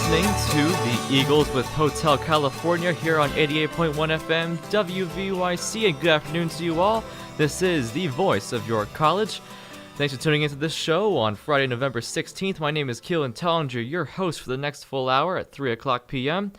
listening to the Eagles with Hotel California here on 88.1 FM WVYC, and good afternoon to you all. This is the voice of your college. Thanks for tuning into this show on Friday, November 16th. My name is Keelan Tollinger, your host for the next full hour at 3 o'clock p.m.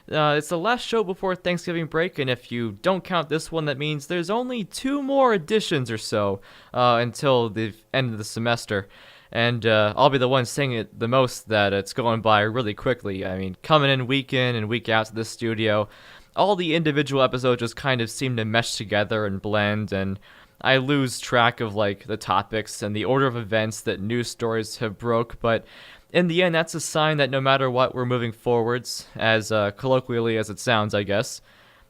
It's the last show before Thanksgiving break, and if you don't count this one, that means there's only 2 more editions or so until the end of the semester. And I'll be the one saying it the most that it's going by really quickly. I mean, coming in and week out to this studio, all the individual episodes just kind of seem to mesh together and blend, and I lose track of like the topics and the order of events that news stories have broke. But in the end, that's a sign that no matter what, we're moving forwards, as colloquially as it sounds, I guess.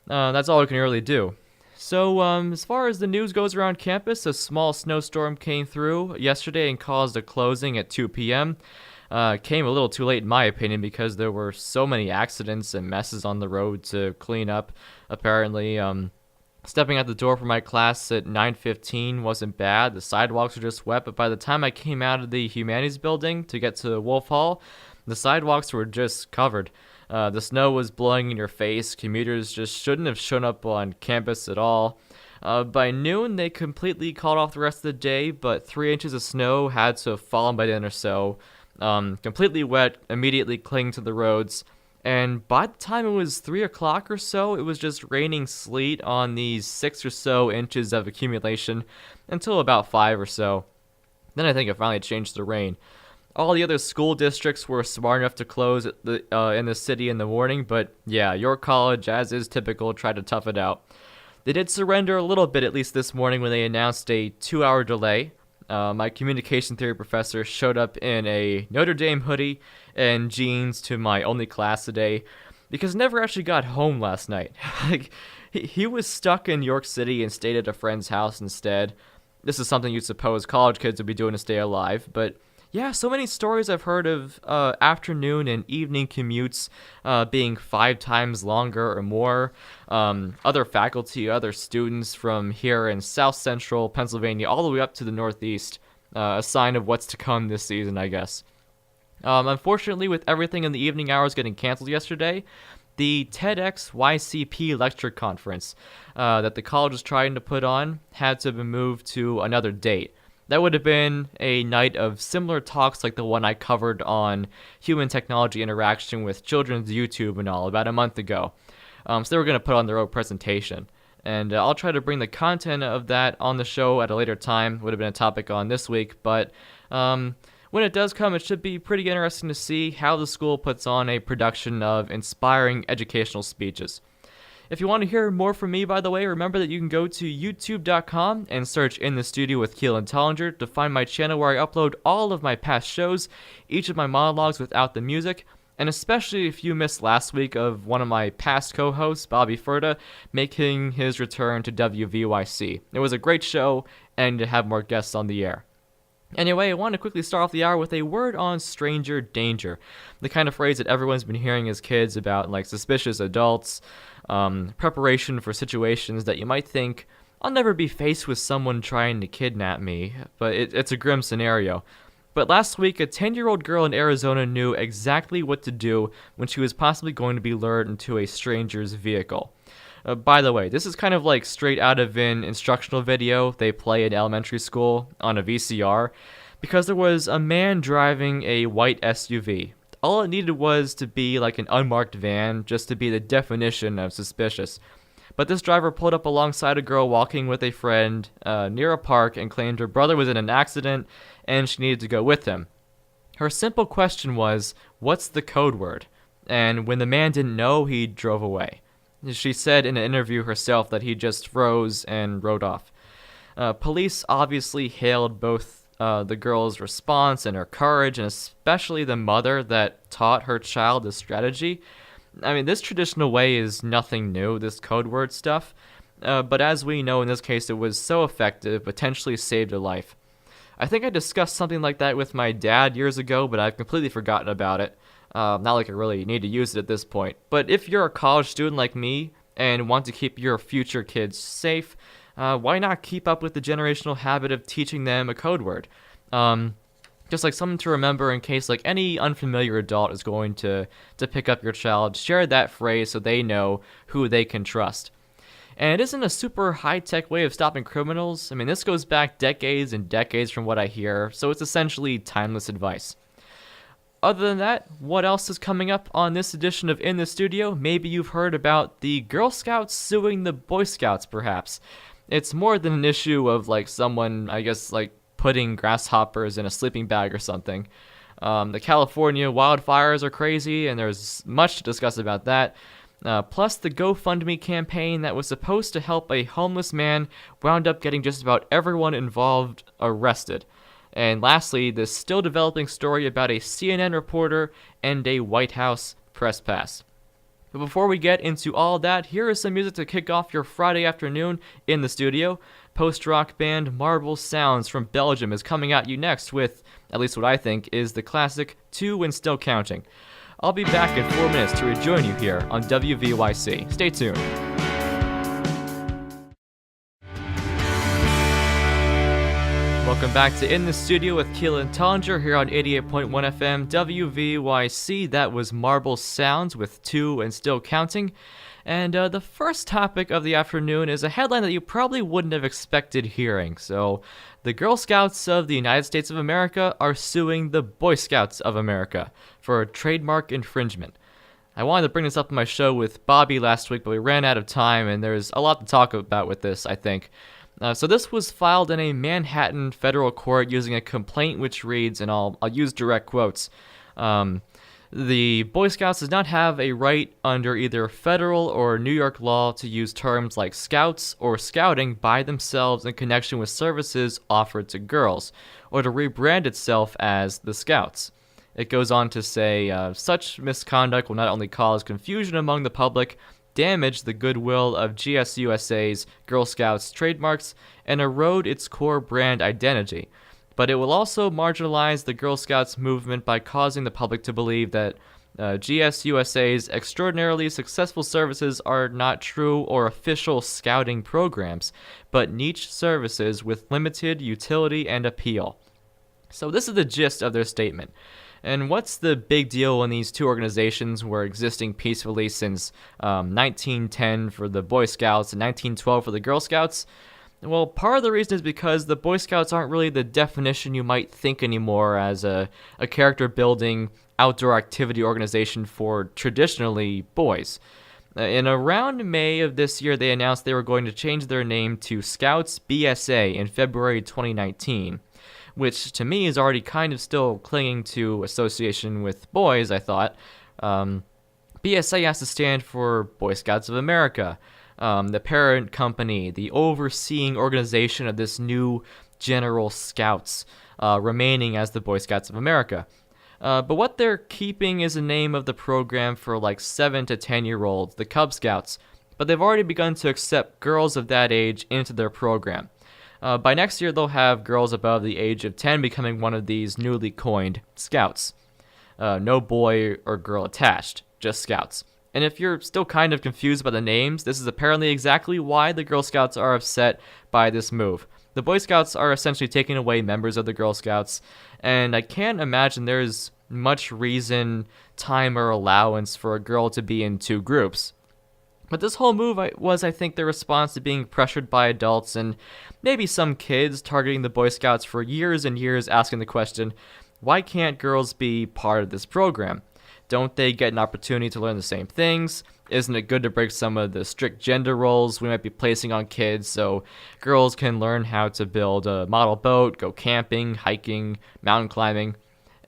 That's all we can really do. So, as far as the news goes around campus, a small snowstorm came through yesterday and caused a closing at 2 p.m. Came a little too late in my opinion because there were so many accidents and messes on the road to clean up, apparently. Stepping out the door for my class at 9:15 wasn't bad. The sidewalks were just wet, but by the time I came out of the Humanities building to get to Wolf Hall, the sidewalks were just covered. The snow was blowing in your face. Commuters just shouldn't have shown up on campus at all. By noon, they completely called off the rest of the day, but 3 inches of snow had to have fallen by then or so. Completely wet, immediately clinging to the roads. And by the time it was 3 o'clock or so, it was just raining sleet on these 6 or so inches of accumulation until about 5 or so. Then I think it finally changed to rain. All the other school districts were smart enough to close in the city in the morning, but yeah, your college, as is typical, tried to tough it out. They did surrender a little bit, at least this morning, when they announced a 2-hour delay. My communication theory professor showed up in a Notre Dame hoodie and jeans to my only class today because he never actually got home last night. he was stuck in York City and stayed at a friend's house instead. This is something you'd suppose college kids would be doing to stay alive, but yeah, so many stories I've heard of afternoon and evening commutes being 5 times longer or more. Other faculty, other students from here in South Central Pennsylvania all the way up to the Northeast. A sign of what's to come this season, I guess. Unfortunately, with everything in the evening hours getting canceled yesterday, the TEDxYCP lecture conference that the college was trying to put on had to be moved to another date. That would have been a night of similar talks like the one I covered on human technology interaction with children's YouTube and all about a month ago. So they were going to put on their own presentation. And I'll try to bring the content of that on the show at a later time. Would have been a topic on this week. But when it does come, it should be pretty interesting to see how the school puts on a production of inspiring educational speeches. If you want to hear more from me, by the way, remember that you can go to youtube.com and search In the Studio with Keelan Tollinger to find my channel where I upload all of my past shows, each of my monologues without the music, and especially if you missed last week of one of my past co-hosts, Bobby Furta, making his return to WVYC. It was a great show, and to have more guests on the air. Anyway, I want to quickly start off the hour with a word on stranger danger, the kind of phrase that everyone's been hearing as kids about like suspicious adults, preparation for situations that you might think, I'll never be faced with someone trying to kidnap me, but it's a grim scenario. But last week, a 10-year-old girl in Arizona knew exactly what to do when she was possibly going to be lured into a stranger's vehicle. By the way, this is kind of like straight out of an instructional video they play in elementary school on a VCR, because there was a man driving a white SUV. All it needed was to be like an unmarked van, just to be the definition of suspicious. But this driver pulled up alongside a girl walking with a friend near a park and claimed her brother was in an accident and she needed to go with him. Her simple question was, "What's the code word?" And when the man didn't know, he drove away. She said in an interview herself that he just froze and rode off. Police obviously hailed both the girl's response and her courage, and especially the mother that taught her child this strategy. I mean, this traditional way is nothing new, this code word stuff, but as we know in this case, it was so effective, potentially saved a life. I think I discussed something like that with my dad years ago, but I've completely forgotten about it. Not like I really need to use it at this point. But if you're a college student like me and want to keep your future kids safe, why not keep up with the generational habit of teaching them a code word? Just like something to remember in case like any unfamiliar adult is going to pick up your child. Share that phrase so they know who they can trust. And it isn't a super high-tech way of stopping criminals. I mean, this goes back decades and decades from what I hear, so it's essentially timeless advice. Other than that, what else is coming up on this edition of In the Studio? Maybe you've heard about the Girl Scouts suing the Boy Scouts, perhaps. It's more than an issue of, like, someone, I guess, like, putting grasshoppers in a sleeping bag or something. The California wildfires are crazy, and there's much to discuss about that. Plus, the GoFundMe campaign that was supposed to help a homeless man wound up getting just about everyone involved arrested. And lastly, the still developing story about a CNN reporter and a White House press pass. But before we get into all that, here is some music to kick off your Friday afternoon in the studio. Post-rock band Marble Sounds from Belgium is coming at you next with, at least what I think, is the classic 2 and Still Counting. I'll be back in 4 minutes to rejoin you here on WVYC. Stay tuned. Welcome back to In the Studio with Keelan Tollinger here on 88.1 FM WVYC. That was Marble Sounds with 2 and Still Counting. And the first topic of the afternoon is a headline that you probably wouldn't have expected hearing. So, the Girl Scouts of the United States of America are suing the Boy Scouts of America for trademark infringement. I wanted to bring this up on my show with Bobby last week, but we ran out of time, and there's a lot to talk about with this, I think. So this was filed in a Manhattan federal court using a complaint which reads, and I'll use direct quotes, the Boy Scouts does not have a right under either federal or New York law to use terms like scouts or scouting by themselves in connection with services offered to girls, or to rebrand itself as the Scouts. It goes on to say, such misconduct will not only cause confusion among the public, damage the goodwill of GSUSA's Girl Scouts trademarks, and erode its core brand identity, but it will also marginalize the Girl Scouts movement by causing the public to believe that GSUSA's extraordinarily successful services are not true or official scouting programs, but niche services with limited utility and appeal. So this is the gist of their statement. And what's the big deal when these two organizations were existing peacefully since 1910 for the Boy Scouts and 1912 for the Girl Scouts? Well, part of the reason is because the Boy Scouts aren't really the definition you might think anymore as a character-building, outdoor activity organization for traditionally boys. In around May of this year, they announced they were going to change their name to Scouts BSA in February 2019, which to me is already kind of still clinging to association with boys, I thought. BSA has to stand for Boy Scouts of America. The parent company, the overseeing organization of this new General Scouts, remaining as the Boy Scouts of America. But what they're keeping is the name of the program for like 7 to 10-year-olds, the Cub Scouts, but they've already begun to accept girls of that age into their program. By next year, they'll have girls above the age of 10 becoming one of these newly coined Scouts. No boy or girl attached, just Scouts. And if you're still kind of confused by the names, this is apparently exactly why the Girl Scouts are upset by this move. The Boy Scouts are essentially taking away members of the Girl Scouts, and I can't imagine there's much reason, time, or allowance for a girl to be in two groups. But this whole move was, I think, the response to being pressured by adults and maybe some kids targeting the Boy Scouts for years and years, asking the question, why can't girls be part of this program? Don't they get an opportunity to learn the same things? Isn't it good to break some of the strict gender roles we might be placing on kids so girls can learn how to build a model boat, go camping, hiking, mountain climbing?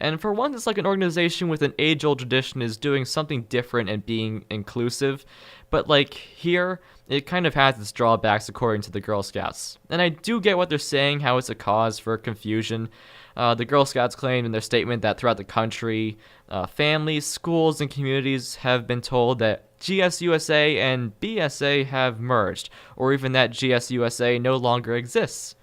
And for once, it's like an organization with an age-old tradition is doing something different and being inclusive. But like here, it kind of has its drawbacks according to the Girl Scouts. And I do get what they're saying, how it's a cause for confusion. The Girl Scouts claimed in their statement that throughout the country, families, schools, and communities have been told that GSUSA and BSA have merged, or even that GSUSA no longer exists.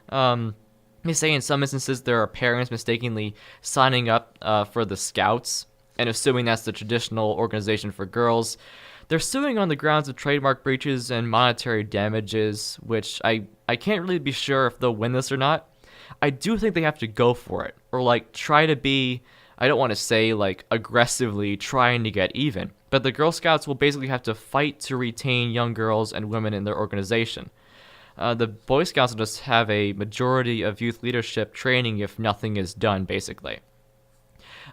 They say in some instances there are parents mistakenly signing up for the Scouts and assuming that's the traditional organization for girls. They're suing on the grounds of trademark breaches and monetary damages, which I can't really be sure if they'll win this or not. I do think they have to go for it, or like try to be, I don't want to say like aggressively trying to get even, but the Girl Scouts will basically have to fight to retain young girls and women in their organization. The Boy Scouts will just have a majority of youth leadership training if nothing is done, basically.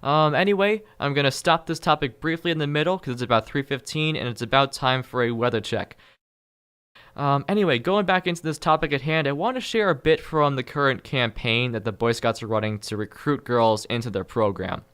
Anyway, I'm going to stop this topic briefly in the middle because it's about 3:15 and it's about time for a weather check. Anyway, going back into this topic at hand, I want to share a bit from the current campaign that the Boy Scouts are running to recruit girls into their program.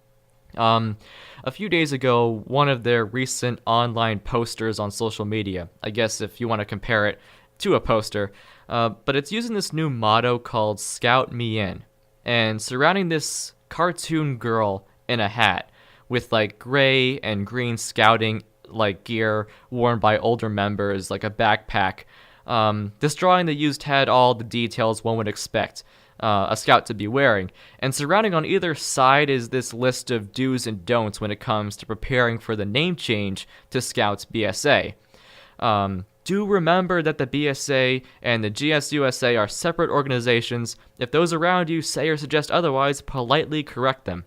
A few days ago, one of their recent online posters on social media, I guess if you want to compare it to a poster, but it's using this new motto called Scout Me In, and surrounding this cartoon girl in a hat with like gray and green scouting like gear worn by older members, like a backpack. This drawing they used had all the details one would expect a scout to be wearing, and surrounding on either side is this list of do's and don'ts when it comes to preparing for the name change to Scouts BSA. Do remember that the BSA and the GSUSA are separate organizations. If those around you say or suggest otherwise, politely correct them.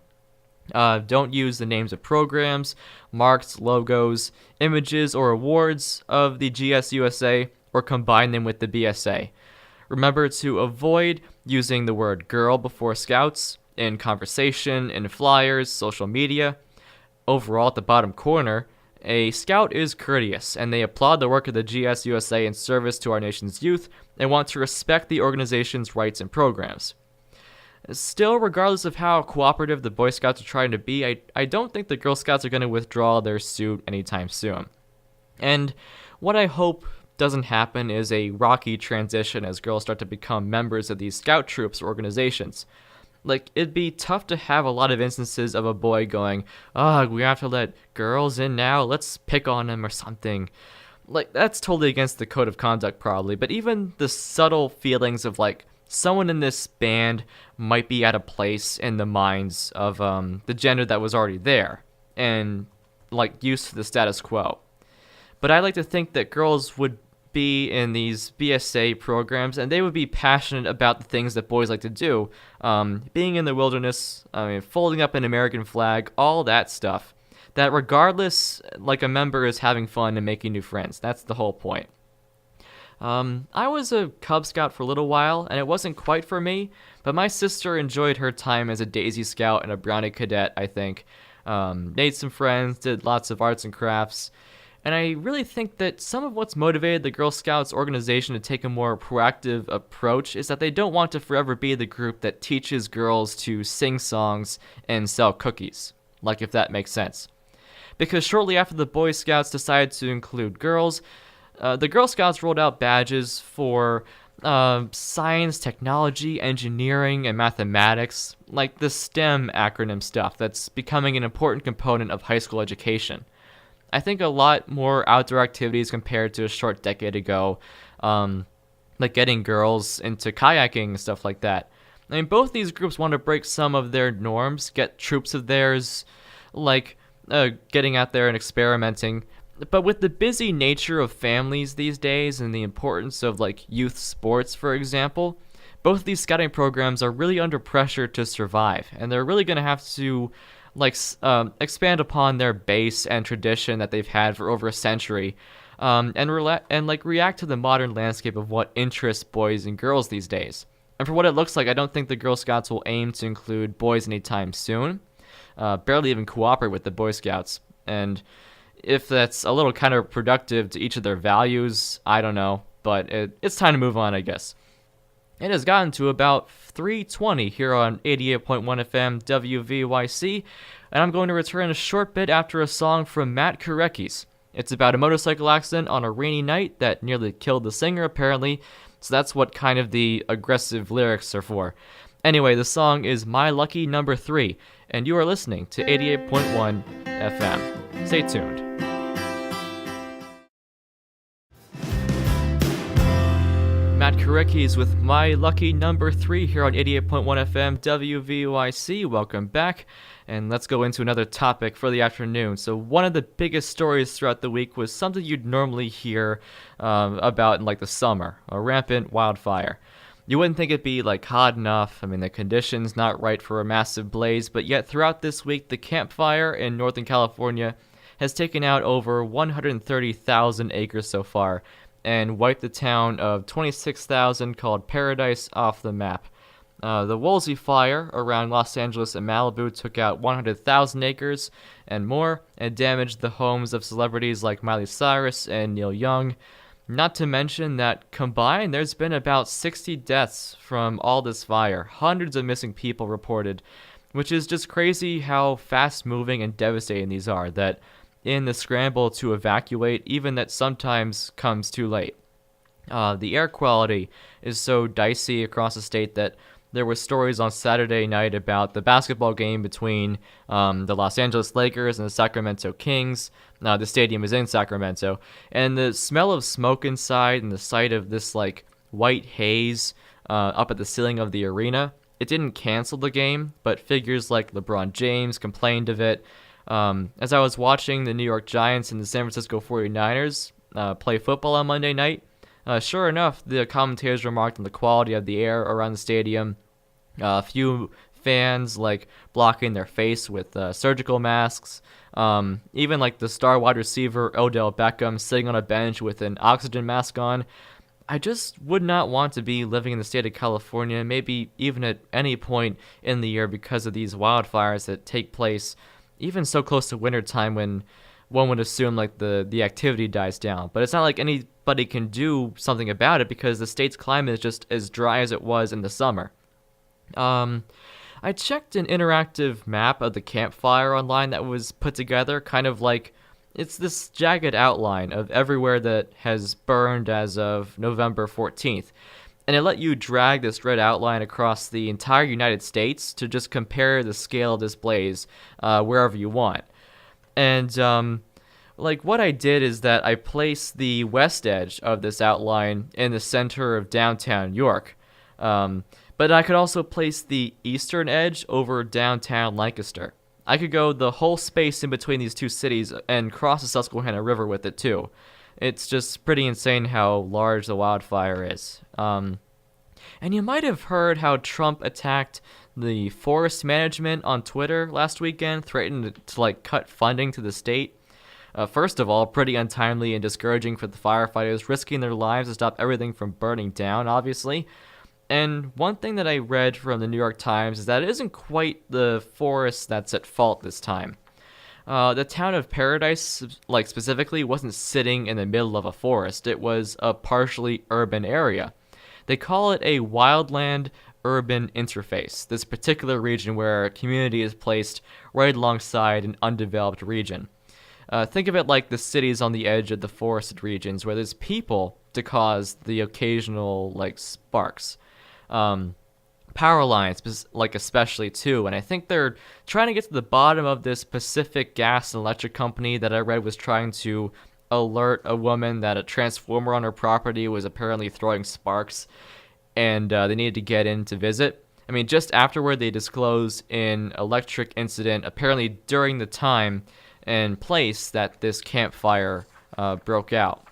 Don't use the names of programs, marks, logos, images, or awards of the GSUSA or combine them with the BSA. Remember to avoid using the word girl before Scouts in conversation, in flyers, social media. Overall, at the bottom corner, a Scout is courteous, and they applaud the work of the GSUSA in service to our nation's youth and want to respect the organization's rights and programs. Still, regardless of how cooperative the Boy Scouts are trying to be, I don't think the Girl Scouts are going to withdraw their suit anytime soon. And what I hope doesn't happen is a rocky transition as girls start to become members of these scout troops or organizations. Like, it'd be tough to have a lot of instances of a boy going, we have to let girls in now, let's pick on them or something. Like, that's totally against the code of conduct probably, but even the subtle feelings of like, someone in this band might be at a place in the minds of the gender that was already there and like used to the status quo. But I like to think that girls would be in these BSA programs and they would be passionate about the things that boys like to do, being in the wilderness, folding up an American flag, all that stuff. That regardless, like a member is having fun and making new friends. That's the whole point. I was a Cub Scout for a little while, and it wasn't quite for me, but my sister enjoyed her time as a Daisy Scout and a Brownie Cadet, I think. Made some friends, did lots of arts and crafts, and I really think that some of what's motivated the Girl Scouts organization to take a more proactive approach is that they don't want to forever be the group that teaches girls to sing songs and sell cookies, like if that makes sense. Because shortly after the Boy Scouts decided to include girls, the Girl Scouts rolled out badges for science, technology, engineering, and mathematics, like the STEM acronym stuff that's becoming an important component of high school education. I think a lot more outdoor activities compared to a short decade ago, like getting girls into kayaking and stuff like that. I mean, both these groups want to break some of their norms, get troops of theirs, like getting out there and experimenting. But with the busy nature of families these days and the importance of like youth sports, for example, both these scouting programs are really under pressure to survive, and they're really going to have to like expand upon their base and tradition that they've had for over a century, and react to the modern landscape of what interests boys and girls these days. And for what it looks like, I don't think the Girl Scouts will aim to include boys anytime soon. Barely even cooperate with the Boy Scouts, and if that's a little counterproductive to each of their values, I don't know, but it's time to move on, I guess. It has gotten to about 3:20 here on 88.1 FM WVYC, and I'm going to return a short bit after a song from Matt Korekis. It's about a motorcycle accident on a rainy night that nearly killed the singer, apparently, so that's what kind of the aggressive lyrics are for. Anyway, the song is My Lucky Number 3, and you are listening to 88.1 FM. Stay tuned. Matt Korekis with My Lucky Number 3 here on 88.1 FM WVYC. Welcome back, and let's go into another topic for the afternoon. So one of the biggest stories throughout the week was something you'd normally hear about in like the summer, a rampant wildfire. You wouldn't think it'd be like hot enough. I mean, the conditions not right for a massive blaze, but yet throughout this week, the Camp Fire in Northern California has taken out over 130,000 acres so far and wiped the town of 26,000 called Paradise off the map. The Woolsey Fire around Los Angeles and Malibu took out 100,000 acres and more and damaged the homes of celebrities like Miley Cyrus and Neil Young. Not to mention that combined, there's been about 60 deaths from all this fire, hundreds of missing people reported, which is just crazy how fast-moving and devastating these are, that in the scramble to evacuate, even that sometimes comes too late. The air quality is so dicey across the state that there were stories on Saturday night about the basketball game between the Los Angeles Lakers and the Sacramento Kings. The stadium is in Sacramento. And the smell of smoke inside and the sight of this like white haze up at the ceiling of the arena, it didn't cancel the game, but figures like LeBron James complained of it. As I was watching the New York Giants and the San Francisco 49ers play football on Monday night, sure enough, the commentators remarked on the quality of the air around the stadium. A few fans like blocking their face with surgical masks. Even like the star wide receiver Odell Beckham sitting on a bench with an oxygen mask on. I just would not want to be living in the state of California, maybe even at any point in the year because of these wildfires that take place even so close to wintertime when one would assume like the activity dies down. But it's not like anybody can do something about it because the state's climate is just as dry as it was in the summer. I checked an interactive map of the Camp Fire online that was put together, kind of like it's this jagged outline of everywhere that has burned as of November 14th. And it let you drag this red outline across the entire United States to just compare the scale of this blaze wherever you want. And like what I did is that I placed the west edge of this outline in the center of downtown York. But I could also place the eastern edge over downtown Lancaster. I could go the whole space in between these two cities and cross the Susquehanna River with it too. It's just pretty insane how large the wildfire is. And you might have heard how Trump attacked the forest management on Twitter last weekend, threatened to like cut funding to the state. First of all, pretty untimely and discouraging for the firefighters, risking their lives to stop everything from burning down, obviously. And one thing that I read from the New York Times is that it isn't quite the forest that's at fault this time. The town of Paradise, like specifically, wasn't sitting in the middle of a forest. It was a partially urban area. They call it a wildland-urban interface, this particular region where a community is placed right alongside an undeveloped region. Think of it like the cities on the edge of the forested regions where there's people to cause the occasional, like, sparks. Power lines, like especially too, and I think they're trying to get to the bottom of this Pacific Gas and Electric Company that I read was trying to alert a woman that a transformer on her property was apparently throwing sparks, and they needed to get in to visit. I mean, just afterward, they disclosed an electric incident, apparently during the time and place that this campfire broke out.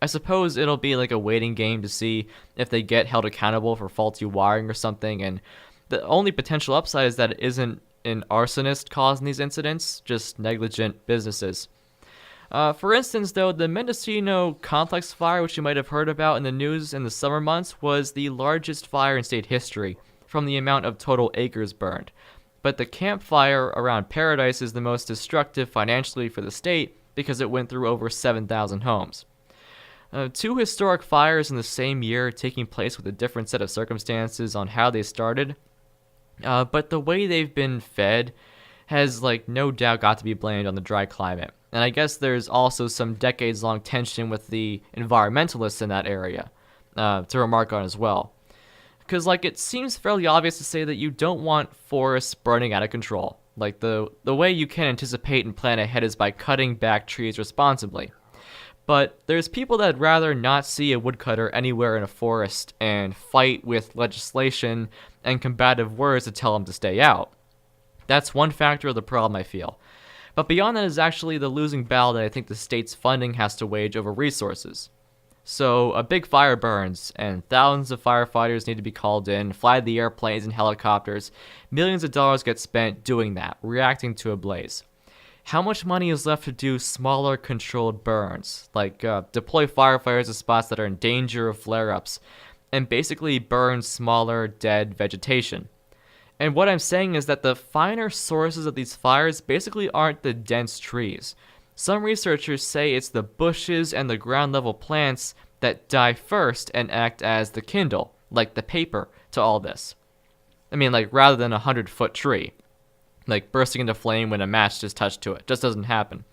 I suppose it'll be like a waiting game to see if they get held accountable for faulty wiring or something, and the only potential upside is that it isn't an arsonist causing these incidents, just negligent businesses. For instance, though, the Mendocino Complex fire, which you might have heard about in the news in the summer months, was the largest fire in state history from the amount of total acres burned. But the campfire around Paradise is the most destructive financially for the state because it went through over 7,000 homes. Two historic fires in the same year taking place with a different set of circumstances on how they started, but the way they've been fed has no doubt got to be blamed on the dry climate. And I guess there's also some decades-long tension with the environmentalists in that area to remark on as well. Because it seems fairly obvious to say that you don't want forests burning out of control. The way you can anticipate and plan ahead is by cutting back trees responsibly. But there's people that'd rather not see a woodcutter anywhere in a forest and fight with legislation and combative words to tell them to stay out. That's one factor of the problem, I feel. But beyond that is actually the losing battle that I think the state's funding has to wage over resources. So a big fire burns, and thousands of firefighters need to be called in, fly the airplanes and helicopters. Millions of dollars get spent doing that, reacting to a blaze. How much money is left to do smaller controlled burns, like deploy firefighters to spots that are in danger of flare-ups, and basically burn smaller, dead vegetation? And what I'm saying is that the finer sources of these fires basically aren't the dense trees. Some researchers say it's the bushes and the ground level plants that die first and act as the kindle, like the paper, to all this. I mean, like, rather than a 100-foot tree, like bursting into flame when a match just touched to it. Just doesn't happen.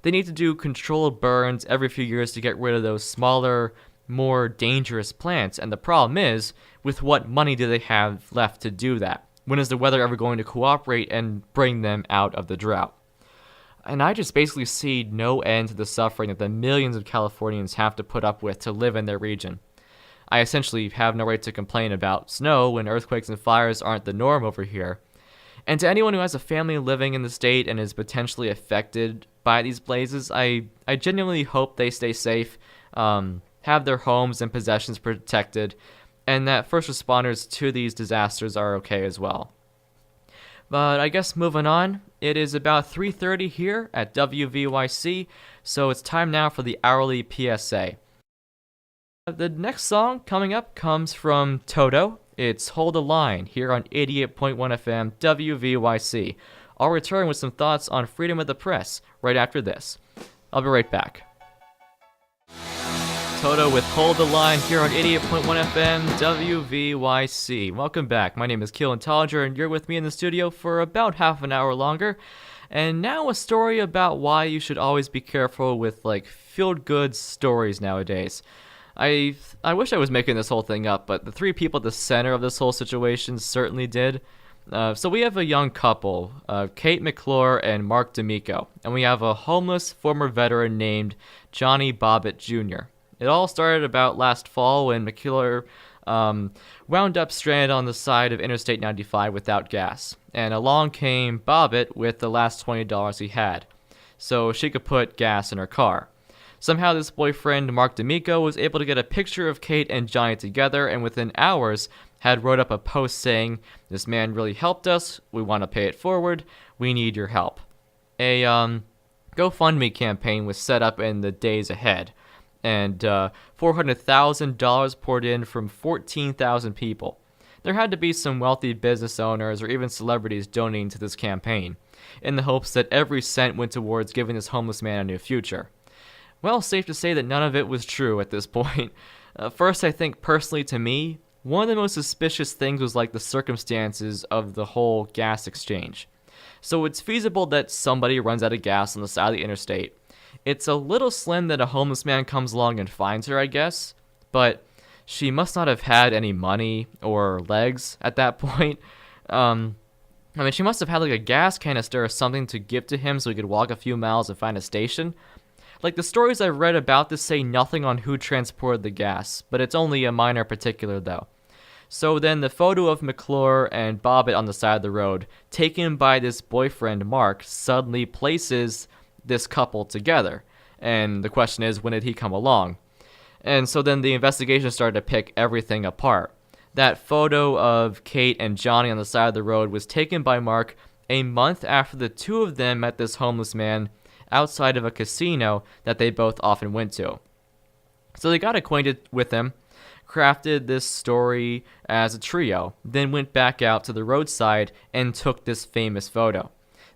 They need to do controlled burns every few years to get rid of those smaller, more dangerous plants. And the problem is, with what money do they have left to do that? When is the weather ever going to cooperate and bring them out of the drought? And I just basically see no end to the suffering that the millions of Californians have to put up with to live in their region. I essentially have no right to complain about snow when earthquakes and fires aren't the norm over here. And to anyone who has a family living in the state and is potentially affected by these blazes, I genuinely hope they stay safe, have their homes and possessions protected, and that first responders to these disasters are okay as well. But I guess moving on, it is about 3:30 here at WVYC, so it's time now for the hourly PSA. The next song coming up comes from Toto. It's Hold a Line here on 88.1 FM WVYC. I'll return with some thoughts on freedom of the press right after this. I'll be right back. Toto with Hold the Line here on 88.1 FM WVYC. Welcome back. My name is Keelan Tollinger, and you're with me in the studio for about half an hour longer. And now a story about why you should always be careful with, like, feel-good stories nowadays. I wish I was making this whole thing up, but the three people at the center of this whole situation certainly did. So we have a young couple, Kate McClure and Mark D'Amico, and we have a homeless former veteran named Johnny Bobbitt Jr. It all started about last fall when McClure wound up stranded on the side of Interstate 95 without gas, and along came Bobbitt with the last $20 he had, so she could put gas in her car. Somehow this boyfriend, Mark D'Amico, was able to get a picture of Kate and Johnny together, and within hours had wrote up a post saying, "This man really helped us, we want to pay it forward, we need your help." A GoFundMe campaign was set up in the days ahead, and $400,000 poured in from 14,000 people. There had to be some wealthy business owners or even celebrities donating to this campaign, in the hopes that every cent went towards giving this homeless man a new future. Well, safe to say that none of it was true at this point. First, I think personally to me, one of the most suspicious things was like the circumstances of the whole gas exchange. So it's feasible that somebody runs out of gas on the side of the interstate. It's a little slim that a homeless man comes along and finds her, I guess, but she must not have had any money or legs at that point. She must have had like a gas canister or something to give to him so he could walk a few miles and find a station. Like, the stories I've read about this say nothing on who transported the gas, but it's only a minor particular though. So then the photo of McClure and Bobbitt on the side of the road, taken by this boyfriend Mark, suddenly places this couple together. And the question is, when did he come along? And so then the investigation started to pick everything apart. That photo of Kate and Johnny on the side of the road was taken by Mark a month after the two of them met this homeless man outside of a casino that they both often went to. So they got acquainted with him, crafted this story as a trio, then went back out to the roadside and took this famous photo.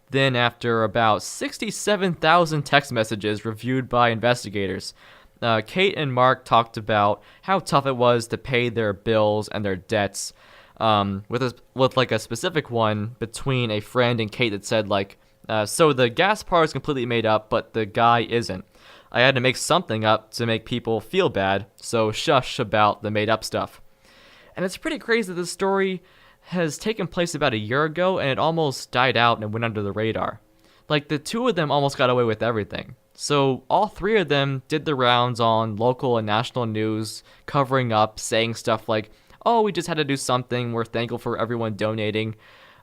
Then after about 67,000 text messages reviewed by investigators, Kate and Mark talked about how tough it was to pay their bills and their debts, with like a specific one between a friend and Kate that said like, so the gas part is completely made up, but the guy isn't. I had to make something up to make people feel bad, so shush about the made up stuff. And it's pretty crazy that this story has taken place about a year ago, and it almost died out and went under the radar. Like, the two of them almost got away with everything. So all three of them did the rounds on local and national news, covering up, saying stuff like, "Oh, we just had to do something, we're thankful for everyone donating."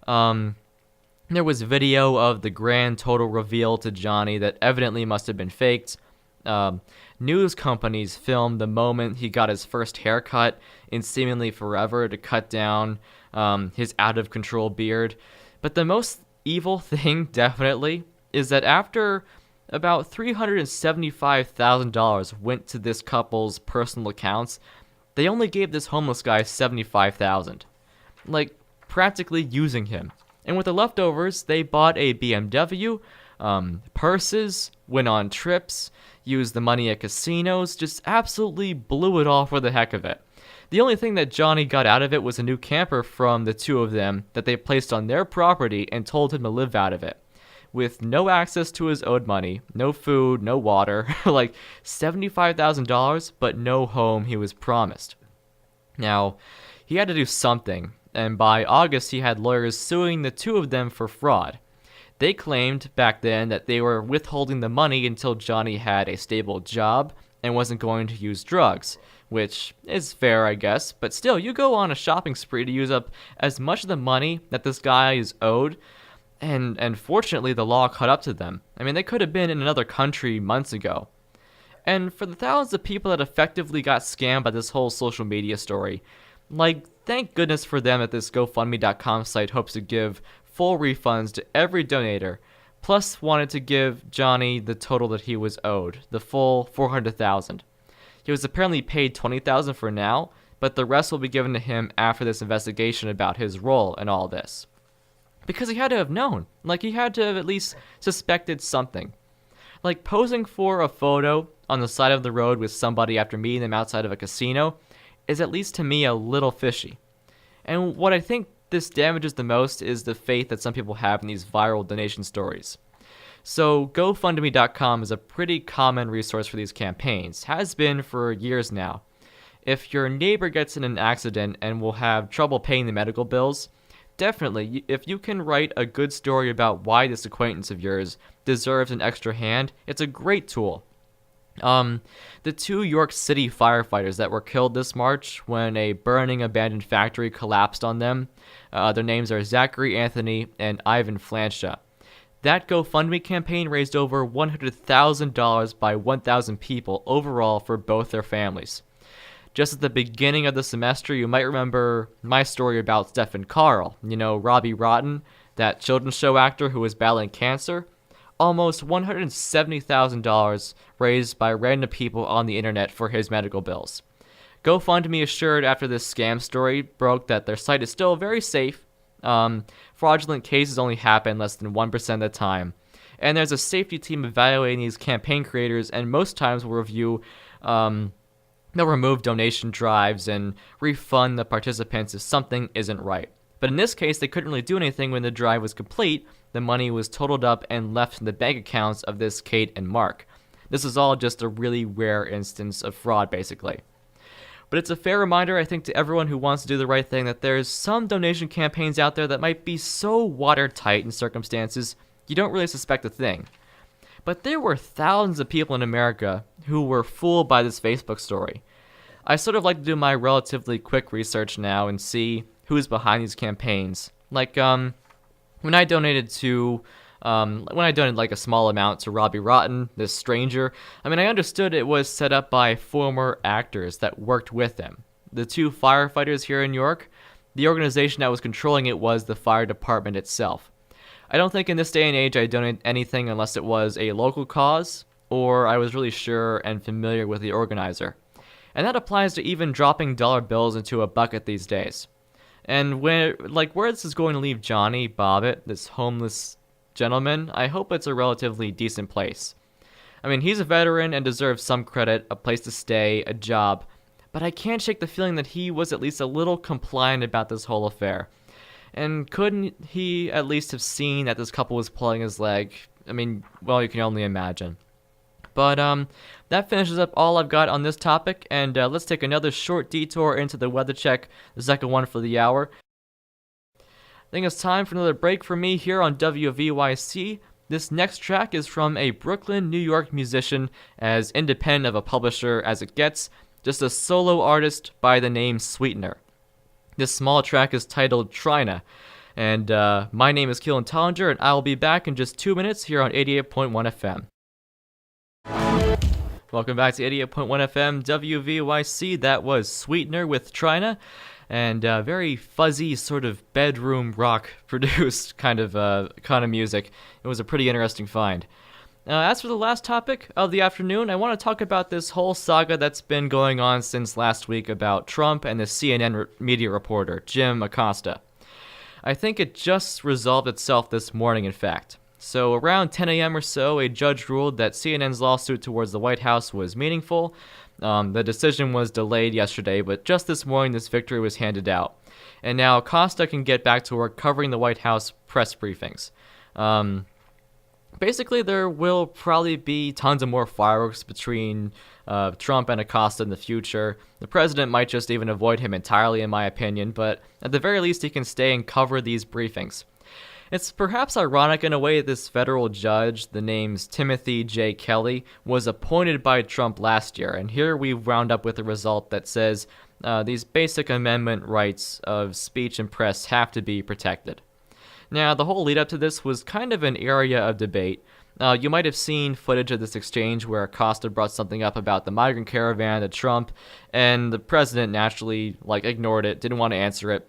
There was video of the grand total reveal to Johnny that evidently must have been faked. News companies filmed the moment he got his first haircut in seemingly forever to cut down his out-of-control beard. But the most evil thing, definitely, is that after about $375,000 went to this couple's personal accounts, they only gave this homeless guy $75,000. Like, practically using him. And with the leftovers, they bought a BMW, purses, went on trips, used the money at casinos, just absolutely blew it all for the heck of it. The only thing that Johnny got out of it was a new camper from the two of them that they placed on their property and told him to live out of it. With no access to his owed money, no food, no water, like $75,000, but no home he was promised. Now, he had to do something, and by August he had lawyers suing the two of them for fraud. They claimed back then that they were withholding the money until Johnny had a stable job and wasn't going to use drugs, which is fair, I guess, but still, you go on a shopping spree to use up as much of the money that this guy is owed, and fortunately the law caught up to them. I mean, they could have been in another country months ago. And for the thousands of people that effectively got scammed by this whole social media story, like, thank goodness for them that this GoFundMe.com site hopes to give full refunds to every donator, plus wanted to give Johnny the total that he was owed, the full $400,000. He was apparently paid $20,000 for now, but the rest will be given to him after this investigation about his role in all this. Because he had to have known, like he had to have at least suspected something. Like posing for a photo on the side of the road with somebody after meeting them outside of a casino is at least to me a little fishy. And what I think this damages the most is the faith that some people have in these viral donation stories. So GoFundMe.com is a pretty common resource for these campaigns, has been for years now. If your neighbor gets in an accident and will have trouble paying the medical bills, definitely, if you can write a good story about why this acquaintance of yours deserves an extra hand, it's a great tool. The two York City firefighters that were killed this March when a burning abandoned factory collapsed on them, their names are Zachary Anthony and Ivan Flansha. That GoFundMe campaign raised over $100,000 by 1,000 people overall for both their families. Just at the beginning of the semester, you might remember my story about Stephen Carl, Robbie Rotten, that children's show actor who was battling cancer. Almost $170,000 raised by random people on the internet for his medical bills. GoFundMe assured after this scam story broke that their site is still very safe. Fraudulent cases only happen less than 1% of the time. And there's a safety team evaluating these campaign creators, and most times will they'll remove donation drives and refund the participants if something isn't right. But in this case, they couldn't really do anything when the drive was complete. The money was totaled up and left in the bank accounts of this Kate and Mark. This is all just a really rare instance of fraud, basically. But it's a fair reminder, I think, to everyone who wants to do the right thing that there's some donation campaigns out there that might be so watertight in circumstances you don't really suspect a thing. But there were thousands of people in America who were fooled by this Facebook story. I sort of like to do my relatively quick research now and see who's behind these campaigns. Like, when I donated like a small amount to Robbie Rotten, this stranger, I understood it was set up by former actors that worked with him. The two firefighters here in New York, the organization that was controlling it was the fire department itself. I don't think in this day and age I'd donate anything unless it was a local cause, or I was really sure and familiar with the organizer. And that applies to even dropping dollar bills into a bucket these days. And where this is going to leave Johnny Bobbitt, this homeless gentleman, I hope it's a relatively decent place. He's a veteran and deserves some credit, a place to stay, a job, but I can't shake the feeling that he was at least a little compliant about this whole affair. And couldn't he at least have seen that this couple was pulling his leg? Well, you can only imagine. But that finishes up all I've got on this topic, and let's take another short detour into the weather check, the second one for the hour. I think it's time for another break for me here on WVYC. This next track is from a Brooklyn, New York musician, as independent of a publisher as it gets, just a solo artist by the name Sweetener. This small track is titled Trina, and my name is Keelan Tollinger, and I will be back in just 2 minutes here on 88.1 FM. Welcome back to 88.1 FM WVYC. That was Sweetener with Trina, and very fuzzy sort of bedroom rock produced kind of music. It was a pretty interesting find. As for the last topic of the afternoon, I want to talk about this whole saga that's been going on since last week about Trump and the CNN media reporter, Jim Acosta. I think it just resolved itself this morning, in fact. So around 10 a.m. or so, a judge ruled that CNN's lawsuit towards the White House was meaningful. The decision was delayed yesterday, but just this morning this victory was handed out. And now Acosta can get back to work covering the White House press briefings. Basically, there will probably be tons of more fireworks between Trump and Acosta in the future. The president might just even avoid him entirely, in my opinion, but at the very least he can stay and cover these briefings. It's perhaps ironic in a way that this federal judge, the name's Timothy J. Kelly, was appointed by Trump last year, and here we've wound up with a result that says these basic amendment rights of speech and press have to be protected. Now, the whole lead up to this was kind of an area of debate. You might have seen footage of this exchange where Acosta brought something up about the migrant caravan to Trump, and the president naturally ignored it, didn't want to answer it.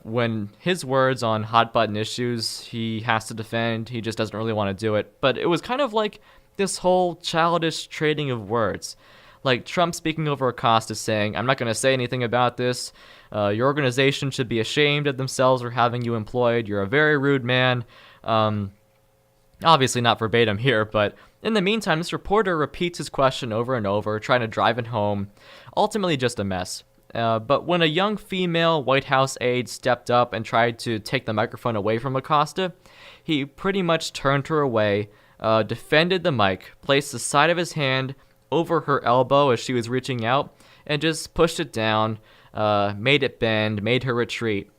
When his words on hot button issues he has to defend, he just doesn't really want to do it. But it was kind of like this whole childish trading of words. Like Trump speaking over Acosta saying, "I'm not going to say anything about this. Your organization should be ashamed of themselves for having you employed. You're a very rude man." Obviously not verbatim here, but in the meantime, this reporter repeats his question over and over, trying to drive it home. Ultimately just a mess. But when a young female White House aide stepped up and tried to take the microphone away from Acosta, he pretty much turned her away, defended the mic, placed the side of his hand over her elbow as she was reaching out, and just pushed it down, made it bend, made her retreat.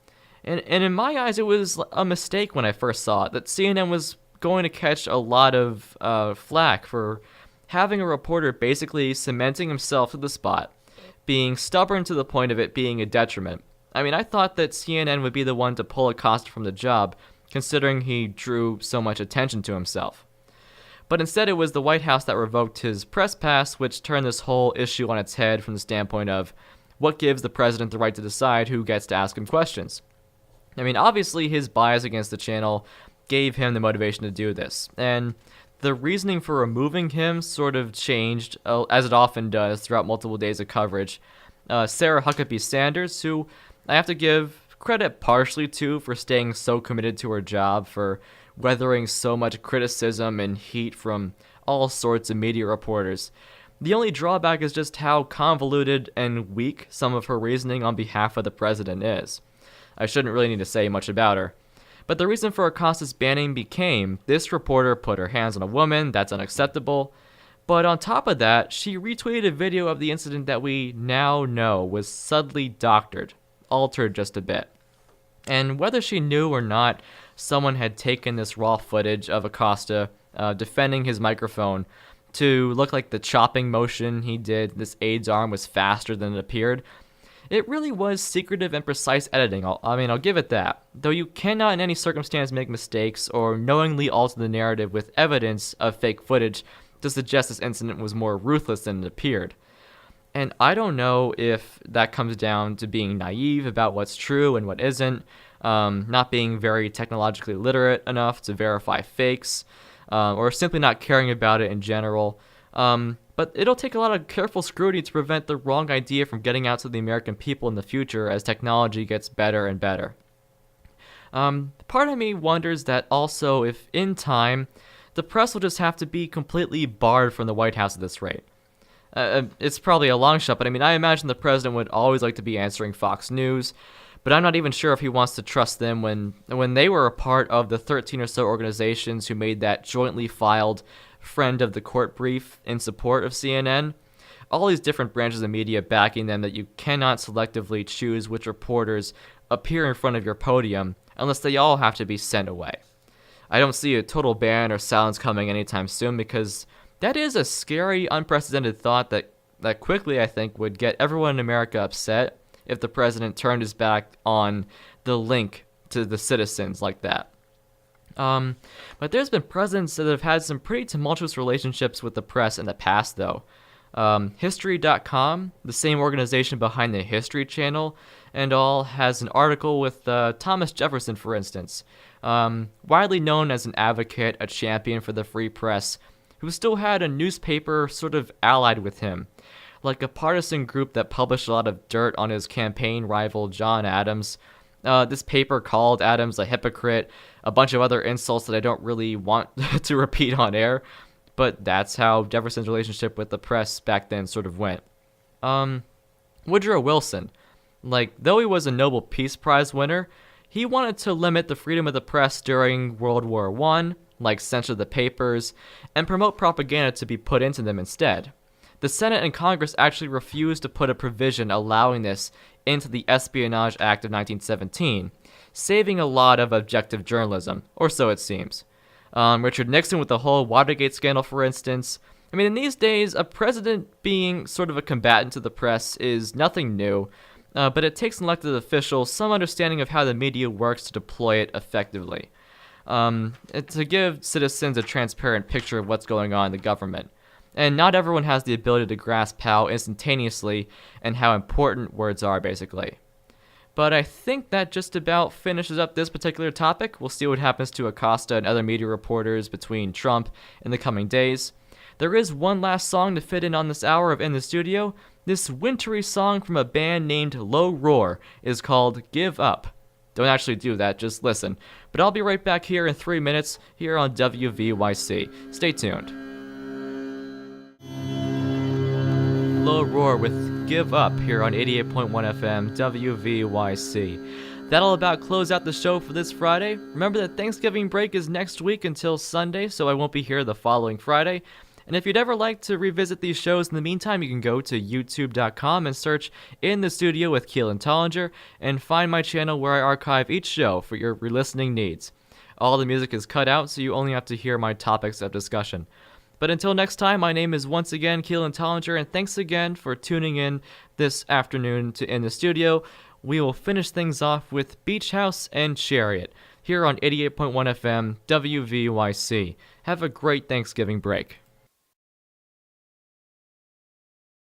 And in my eyes, it was a mistake when I first saw it, that CNN was going to catch a lot of flack for having a reporter basically cementing himself to the spot, being stubborn to the point of it being a detriment. I mean, I thought that CNN would be the one to pull Acosta from the job, considering he drew so much attention to himself. But instead it was the White House that revoked his press pass, which turned this whole issue on its head from the standpoint of what gives the president the right to decide who gets to ask him questions. I mean, obviously his bias against the channel gave him the motivation to do this, and the reasoning for removing him sort of changed, as it often does throughout multiple days of coverage. Sarah Huckabee Sanders, who I have to give credit partially to for staying so committed to her job, for weathering so much criticism and heat from all sorts of media reporters. The only drawback is just how convoluted and weak some of her reasoning on behalf of the president is. I shouldn't really need to say much about her. But the reason for Acosta's banning became this reporter put her hands on a woman, that's unacceptable. But on top of that, she retweeted a video of the incident that we now know was subtly doctored, altered just a bit. And whether she knew or not, someone had taken this raw footage of Acosta defending his microphone to look like the chopping motion he did, this aide's arm was faster than it appeared. It really was secretive and precise editing, I'll give it that. Though you cannot in any circumstance make mistakes or knowingly alter the narrative with evidence of fake footage to suggest this incident was more ruthless than it appeared. And I don't know if that comes down to being naive about what's true and what isn't, not being very technologically literate enough to verify fakes, or simply not caring about it in general. But it'll take a lot of careful scrutiny to prevent the wrong idea from getting out to the American people in the future as technology gets better and better. Part of me wonders that also if in time, the press will just have to be completely barred from the White House at this rate. It's probably a long shot, but I imagine the president would always like to be answering Fox News, but I'm not even sure if he wants to trust them when they were a part of the 13 or so organizations who made that jointly filed friend of the court brief in support of CNN. All these different branches of media backing them that you cannot selectively choose which reporters appear in front of your podium unless they all have to be sent away. I don't see a total ban or silence coming anytime soon because that is a scary, unprecedented thought that quickly, I think, would get everyone in America upset if the president turned his back on the link to the citizens like that. But there's been presidents that have had some pretty tumultuous relationships with the press in the past, though. History.com, the same organization behind the History Channel, and all, has an article with Thomas Jefferson, for instance, widely known as an advocate, a champion for the free press, who still had a newspaper sort of allied with him, like a partisan group that published a lot of dirt on his campaign rival John Adams. This paper called Adams a hypocrite, a bunch of other insults that I don't really want to repeat on air, but that's how Jefferson's relationship with the press back then sort of went. Woodrow Wilson, though he was a Nobel Peace Prize winner, he wanted to limit the freedom of the press during World War I, censor the papers, and promote propaganda to be put into them instead. The Senate and Congress actually refused to put a provision allowing this into the Espionage Act of 1917, saving a lot of objective journalism, or so it seems. Richard Nixon with the whole Watergate scandal, for instance. I mean, in these days, a president being sort of a combatant to the press is nothing new, but it takes an elected official some understanding of how the media works to deploy it effectively, to give citizens a transparent picture of what's going on in the government. And not everyone has the ability to grasp how instantaneously and how important words are, basically. But I think that just about finishes up this particular topic. We'll see what happens to Acosta and other media reporters between Trump in the coming days. There is one last song to fit in on this hour of In the Studio. This wintry song from a band named Low Roar is called Give Up. Don't actually do that, just listen. But I'll be right back here in 3 minutes here on WVYC. Stay tuned. Low Roar with Give Up here on 88.1 FM WVYC. That'll about close out the show for this Friday. Remember that Thanksgiving break is next week until Sunday, so I won't be here the following Friday. And if you'd ever like to revisit these shows in the meantime, you can go to youtube.com and search In the Studio with Keelan Tollinger and find my channel where I archive each show for your re-listening needs. All the music is cut out, so you only have to hear my topics of discussion. But until next time, my name is once again Keelan Tollinger, and thanks again for tuning in this afternoon to In the Studio. We will finish things off with Beach House and Chariot here on 88.1 FM WVYC. Have a great Thanksgiving break.